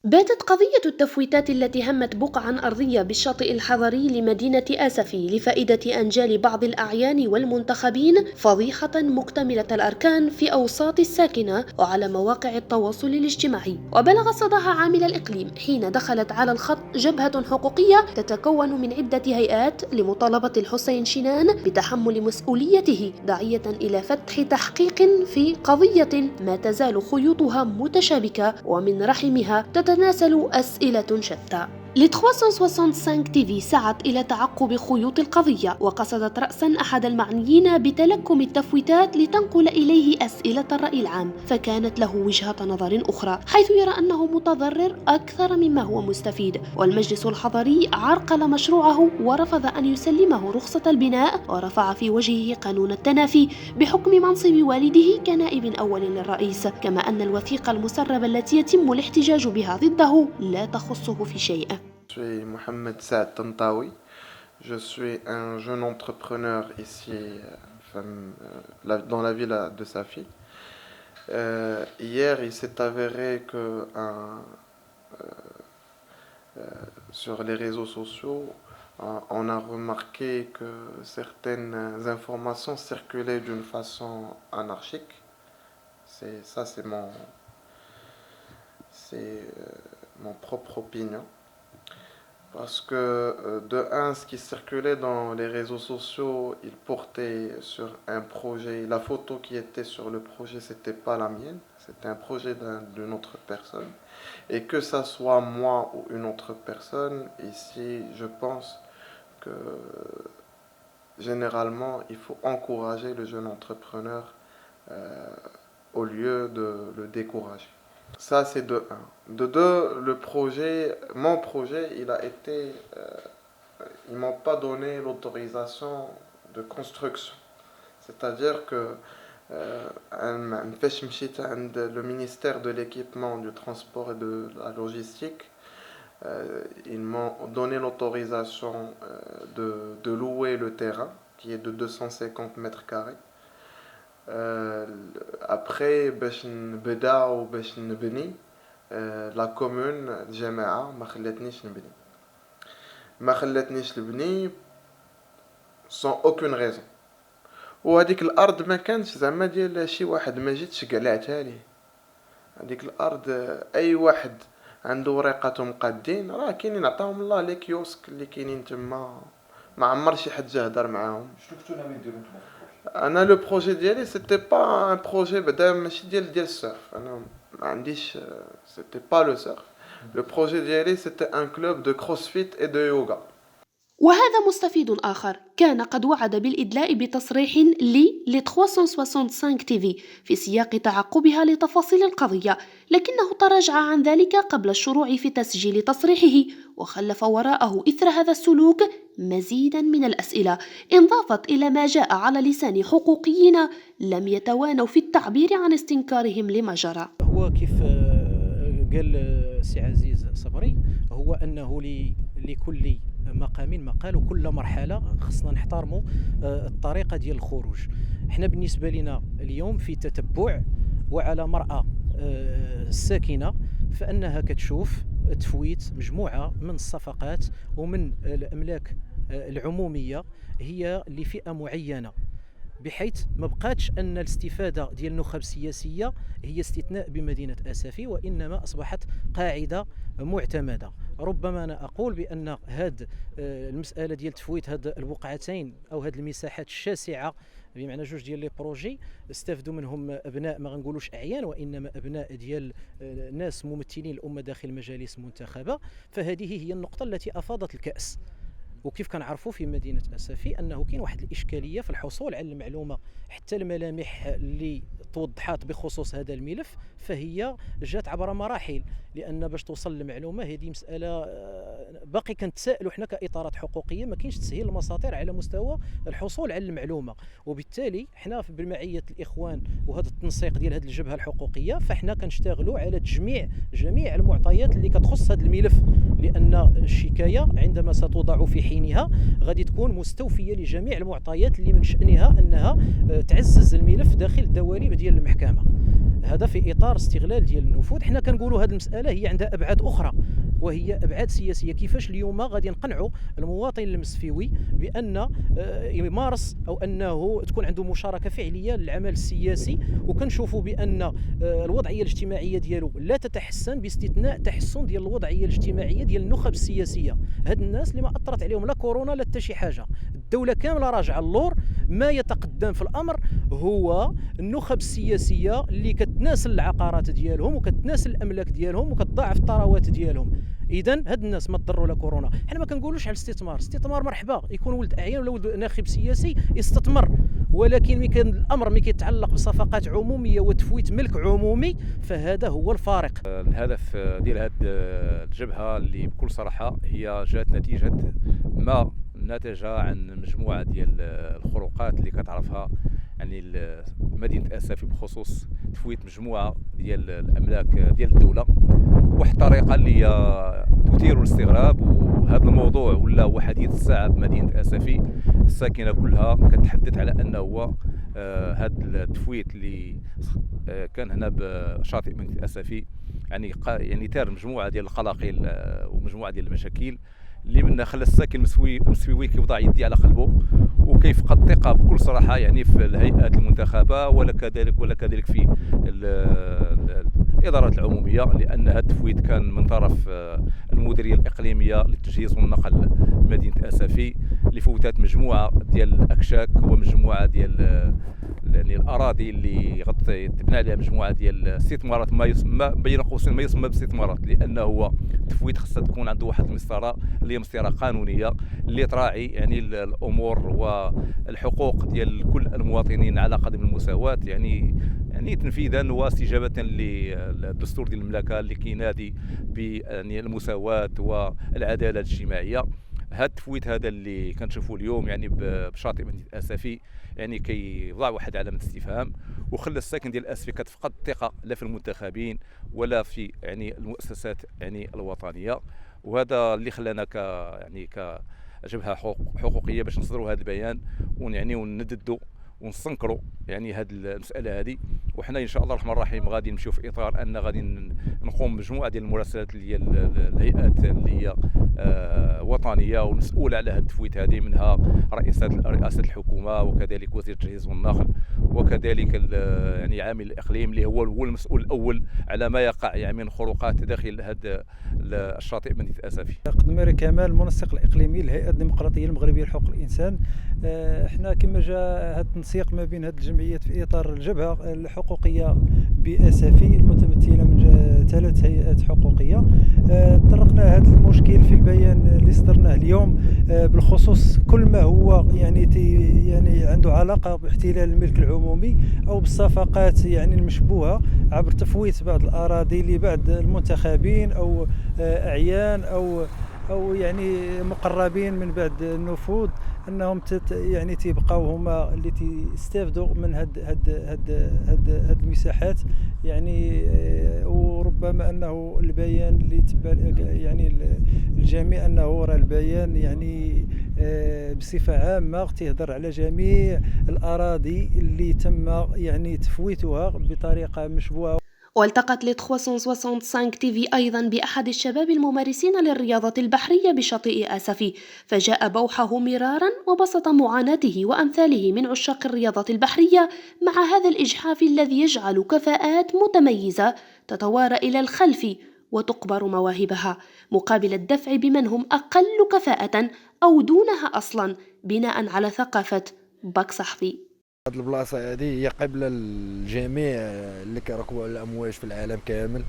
باتت قضية التفويتات التي همت بقعا أرضية بالشاطئ الحضري لمدينة آسفي لفائدة أنجال بعض الأعيان والمنتخبين فضيحة مكتملة الأركان في أوساط الساكنة وعلى مواقع التواصل الاجتماعي. وبلغ صداها عامل الإقليم حين دخلت على الخط جبهة حقوقية تتكون من عدة هيئات لمطالبة الحسين شنان بتحمل مسؤوليته، داعية إلى فتح تحقيق في قضية ما تزال خيوطها متشابكة ومن رحمها تتناسل أسئلة شتى. ل 365 تي في سعت إلى تعقب خيوط القضية، وقصدت رأسا أحد المعنيين بتلكم التفويتات لتنقل إليه أسئلة الرأي العام، فكانت له وجهة نظر أخرى حيث يرى أنه متضرر أكثر مما هو مستفيد. والمجلس الحضري عرقل مشروعه ورفض أن يسلمه رخصة البناء، ورفع في وجهه قانون التنافي بحكم منصب والده كنائب أول للرئيس، كما أن الوثيقة المسربة التي يتم الاحتجاج بها ضده لا تخصه في شيء. Je suis Mohamed Saad Tantawi. Je suis un jeune entrepreneur ici dans la ville de Safi. Hier, il s'est avéré que sur les réseaux sociaux, on a remarqué que certaines informations circulaient d'une façon anarchique. C'est mon propre opinion. Parce que de un, ce qui circulait dans les réseaux sociaux, il portait sur un projet. La photo qui était sur le projet, c'était pas la mienne, c'était un projet d'une autre personne. Et que ça soit moi ou une autre personne, ici, je pense que généralement, il faut encourager le jeune entrepreneur au lieu de le décourager. Ça, c'est de un. De deux, mon projet, ils m'ont pas donné l'autorisation de construction. C'est-à-dire que le ministère de l'équipement, du transport et de la logistique, ils m'ont donné l'autorisation de louer le terrain, qui est de 250 mètres carrés. Après, la commune الجامعة ما خلتنيش نبني sans aucune raison. وهذيك الارض ما كانش زعما ديال شي واحد ما جيتش قلعتها ليه. هذيك الارض اي واحد عنده وريقاتهم قادين راه كاينين عطاهم الله لي كيوسك اللي كاينين تما ما عمر شي حد جا هضر معاهم. شنو كنتو ناويين ديروا نتوما؟ انا لو بروجي ديالي سيتي با ان بروجي بعدا ماشي ديال السيرف. انا ما عنديش سيتي با لو سيرف. لو بروجي ديالي سيتي ان كلوب دو كروسفيت اي دو يوغا. وهذا مستفيد آخر كان قد وعد بالإدلاء بتصريح ل 365 تي في سياق تعقبها لتفاصيل القضية، لكنه تراجع عن ذلك قبل الشروع في تسجيل تصريحه، وخلف وراءه إثر هذا السلوك مزيدا من الأسئلة انضافت إلى ما جاء على لسان حقوقيين لم يتوانوا في التعبير عن استنكارهم لما جرى. هو كيف قال سي عزيز صبري، هو أنه لكل مقام مقال وكل مرحلة خصنا نحترموا الطريقة ديال الخروج. احنا بالنسبة لنا اليوم في تتبع وعلى مرأى الساكنة فأنها كتشوف تفويت مجموعة من الصفقات ومن الأملاك العمومية هي لفئة معينة، بحيث ما بقاتش أن الاستفادة ديال النخب السياسية هي استثناء بمدينة آسفي، وإنما أصبحت قاعدة معتمدة. ربما أنا أقول بأن هذه المسألة ديال تفويت هذه البقعتين أو هذه المساحات الشاسعة بمعنى جوج ديال لي بروجي استفدوا منهم أبناء ما غنقولوش أعيان وإنما أبناء ديال ناس ممثلين الأمة داخل مجالس منتخبة، فهذه هي النقطة التي أفاضت الكأس. وكيف كنعرفوا في مدينة أسفي أنه كاين واحد الإشكالية في الحصول على المعلومة، حتى الملامح اللي توضحات بخصوص هذا الملف فهي جات عبر مراحل، لأن باش توصل للمعلومة هذه مسألة باقي كنتسائلوا حنا كإطارات حقوقية، ما كاينش تسهيل المساطير على مستوى الحصول على المعلومة. وبالتالي حنا بمعية الإخوان وهذا التنسيق ديال هذه الجبهة الحقوقية فحنا كنشتغلوا على تجميع جميع المعطيات اللي كتخص هذا الملف، لأن الشكاية عندما ستوضع في حينها غادي تكون مستوفية لجميع المعطيات اللي من شأنها أنها تعزز الملف داخل الدواليب ديال المحكمة. هذا في اطار استغلال ديال النفوذ. حنا كنقولوا هذه المساله هي عندها ابعاد اخرى، وهي ابعاد سياسيه. كيفاش اليوم غادي نقنعوا المواطن المسفيوي بان يمارس او انه تكون عنده مشاركه فعليه للعمل السياسي، وكنشوفوا بان الوضعيه الاجتماعيه ديالو لا تتحسن باستثناء تحسن ديال الوضعيه الاجتماعيه ديال النخب السياسيه. هاد الناس اللي ما اثرت عليهم لا كورونا لا حتى شي حاجه، الدوله كامله راجعه اللور. ما يتقدم في الامر هو النخب السياسيه اللي كتناسل العقارات ديالهم وكتناسل الاملاك ديالهم وكتضاعف الثروات ديالهم. اذا هاد الناس ما تضروا لا كورونا. حنا ما كنقولوش على الاستثمار مرحبا، يكون ولد اعيان ولا ولد ناخب سياسي يستثمر، ولكن الامر ملي كيتعلق بصفقات عموميه وتفويت ملك عمومي فهذا هو الفارق. الهدف ديال هذه الجبهه اللي بكل صراحه هي جات نتيجه ما نتج عن مجموعه ديال الخروقات اللي كتعرفها يعني مدينه اسفي بخصوص تفويت مجموعه ديال الاملاك ديال الدوله بواحد الطريقه اللي هي تثير الاستغراب. وهذا الموضوع ولا هو حديث الساعه بمدينه اسفي. الساكنه كلها كتحدث على انه هو هذا التفويت اللي كان هنا بشاطئ مدينه اسفي يعني تار مجموعه ديال القلاقل ومجموعه ديال المشاكل اللي منها خلى الساكن المسفيوي كيوضع يدي على قلبه وكيفقد الثقه بكل صراحه يعني في الهيئات المنتخبه ولا كذلك في الادارات العموميه، لان هذا التفويت كان من طرف المديريه الاقليميه للتجهيز والنقل مدينه اسفي اللي فوتات مجموعه ديال الاكشاك ومجموعه ديال يعني الاراضي اللي تبنى عليها مجموعه ديال الاستثمارات ما يسمى بين قوسين ما يسمى باستثمارات، لانه هو التفويت خاصها تكون عنده واحد المسطره اللي هي مسطره قانونيه اللي تراعي يعني الامور والحقوق ديال كل المواطنين على قدم المساواه، يعني تنفيذا واستجابه للدستور ديال المملكه اللي كينادي يعني المساواه والعداله الاجتماعيه. هذا التفويت هذا اللي كنشوفوا اليوم يعني بشاطئ مدينه اسفي يعني كيوضع واحد علامه استفهام وخلى الساكن ديال اسفي كتفقد الثقه لا في المنتخبين ولا في يعني المؤسسات يعني الوطنيه. وهذا اللي خلانا كجبهه حقوقيه باش نصدروا هذا البيان يعني ونددوا ونستنكروا يعني هذه المساله هذه. وحنا ان شاء الله الرحمن الرحيم غادي نمشيو في اطار ان غادي نقوم بمجموعه ديال المراسلات اللي هي الهيئات اللي هي وطنيه ومسؤوله على هذا التفويت هذه، منها رئاسه الحكومه وكذلك وزير التجهيز والنقل وكذلك يعني عامل الاقليم اللي هو المسؤول الاول على ما يقع يعني من خروقات داخل هذا الشاطئ مدينه اسفي. قدمري كمال المنسق الاقليمي للهيئه الديمقراطيه المغربيه لحقوق الانسان. احنا كما جاء هذا التنسيق ما بين هذه الجمعيات في اطار الجبهه الحقوقيه باسفي المتمثله من 3 هيئات حقوقيه. طرقنا هذا المشكل في البيان اللي صدرناه اليوم بالخصوص كل ما هو يعني عنده علاقه باحتلال الملك العمومي او بالصفقات يعني المشبوهه عبر تفويت بعض الاراضي لبعض المنتخبين او اعيان او يعني مقربين من بعد النفوذ، انهم يعني تيبقاو هما اللي تيستافدوا من هاد المساحات يعني. وربما انه البيان اللي تبع يعني الجميع انه راه البيان يعني بصفه عامه تهضر على جميع الاراضي اللي تم يعني تفويتها بطريقه مشبوهه. والتقت ل 365 تي في أيضا بأحد الشباب الممارسين للرياضة البحرية بشاطئ آسفي، فجاء بوحه مرارا وبسط معاناته وأمثاله من عشاق الرياضة البحرية مع هذا الإجحاف الذي يجعل كفاءات متميزة تتوارى إلى الخلف وتقبر مواهبها مقابل الدفع بمن هم أقل كفاءة أو دونها أصلا بناء على ثقافة باك صحفي. هاد البلاصه هذه هي قبل الجميع اللي كيركبوا على الامواج في العالم كامل.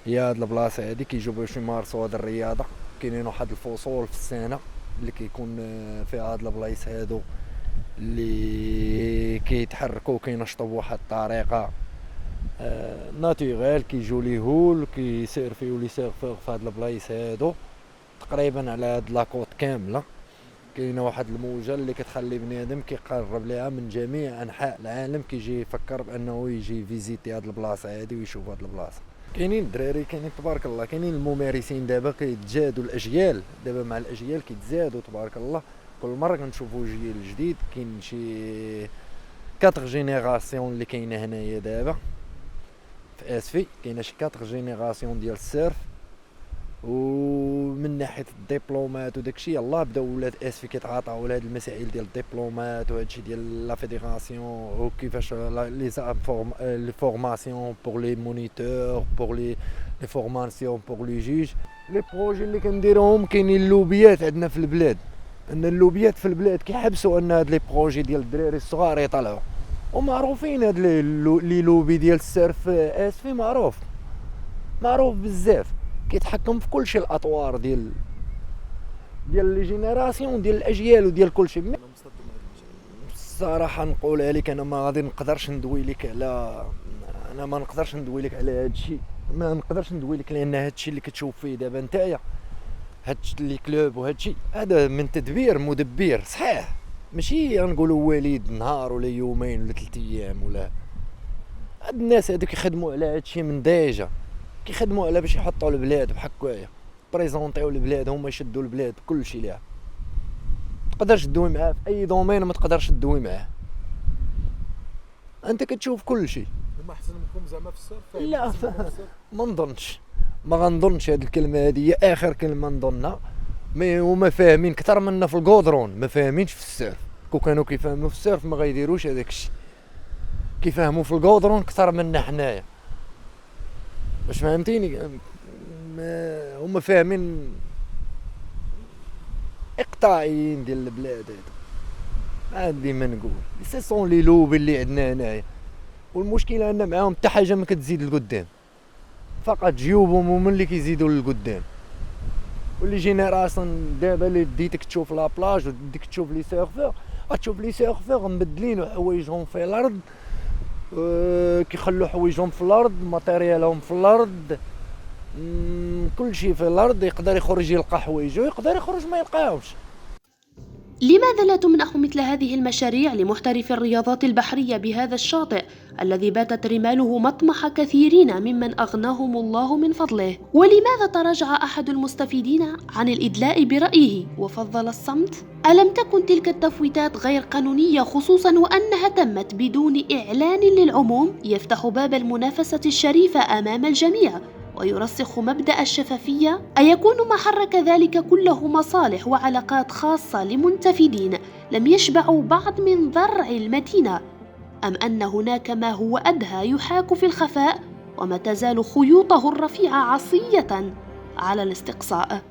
هي هاد البلاصه هذه كيجيو باش يمارسوا هاد الرياضه. كاينين واحد الفصول في السنه اللي كيكون فيها هاد البلايص هادو اللي كيتحركوا كينشطوا بواحد الطريقه ناتوريل. كيجيو ليهول كيسيرفيو لي سيرفور في هاد البلايص هادو تقريبا على هاد لاكوت كامله. كاينه واحد الموجه اللي كتخلي بنادم كيقرب ليها من جميع انحاء العالم كيجي يفكر بانه يجي فيزيتي هاد البلاصه هادي ويشوف هاد البلاصه. كاينين الدراري كاينين تبارك الله، كاينين الممارسين دابا كيتزادوا الاجيال، دابا مع الاجيال كيتزادوا تبارك الله. كل مره كنشوفوا جيل جديد. كاين شي 4 جينيراسيون اللي كاينه هنايا دابا في اسفي كاينه شي 4 جينيراسيون ديال السيرف، ومن ناحيه الدبلومات وداكشي يلاه بداو ولاد اسفي كيتعاطاو لهاد المسائل ديال الدبلومات وهادشي ديال لا فيديراسيون، وكيفاش لي فورماسيون بور لي مونيتور بور لي فورماسيون بور لي جوج. لي بروجي اللي كنديروهم كاينين اللوبيات عندنا في البلاد، ان اللوبيات في البلاد كيحبسوا ان هاد لي بروجي ديال الدراري الصغار يطلعوا، ومعروفين هاد لي لوبي ديال السيرف اسفي معروف بزاف، كيتحكم في كلشي الاطوار ديال لي جينيراسيون ديال الاجيال وديال كلشي. الصراحه نقولها لك انا ما غادي نقدرش ندوي لك على، انا ما نقدرش ندوي لك على هادشي، ما نقدرش ندوي لك لان هادشي اللي كتشوف فيه دابا نتايا هاد لي كلوب وهادشي هذا من تدبير مدبر صحيح، ماشي غنقولوا وليد نهار ولا يومين ولا 3 ايام ولا. هاد الناس هادو كيخدموا على هادشي من ديجا، كيخدموا على باش يحطوا البلاد بحال هكايا، بريزونطيو البلاد، هما يشدوا البلاد بكلشي ليها. تقدرش تدوي معاه في اي دومين، ما تقدرش تدوي معاه، انت كتشوف كلشي. هما احسن منكم زعما في الصرف؟ لا ما نظنش، ما غنظنش هاد الكلمه هادي هي اخر كلمه نظنها. مي هما فاهمين اكثر منا في الكودرون، ما فاهمينش في السيرف. كون كانوا كيفهموا في السيرف ما غيديروش هذاك الشيء، كيفهموا في الكودرون اكثر منا حنايا، باش فهمتيني. هما فاهمين اقطاعيين ديال البلاد هادو، هاد ديما نقول سي سون لي لوب اللي عندنا هنايا. والمشكله ان معاهم حتى حاجه ما كتزيد لقدام، فقط جيوبهم هما اللي كيزيدوا للقدام. واللي جينيراسيون دابا اللي ديتك تشوف لا بلاج وديك تشوف لي سيرفور، غتشوف لي سيرفور مبدلين حوايجهم في الارض، كيخلوا حوايجهم في الارض، ماتيريالهم في الارض، كل شيء في الارض. يقدر يخرج يلقى حوايجو، يقدر يخرج ما يلقاهمش. لماذا لا تمنح مثل هذه المشاريع لمحترفي الرياضات البحرية بهذا الشاطئ الذي باتت رماله مطمح كثيرين ممن أغناهم الله من فضله؟ ولماذا تراجع أحد المستفيدين عن الإدلاء برأيه وفضل الصمت؟ ألم تكن تلك التفويتات غير قانونية، خصوصا وأنها تمت بدون إعلان للعموم يفتح باب المنافسة الشريفة أمام الجميع ويرسخ مبدأ الشفافية؟ أيكون ما حرك ذلك كله مصالح وعلاقات خاصة لمنتفدين لم يشبعوا بعض من ذرع المدينة؟ أم أن هناك ما هو أدهى يحاك في الخفاء وما تزال خيوطه الرفيعة عصية على الاستقصاء؟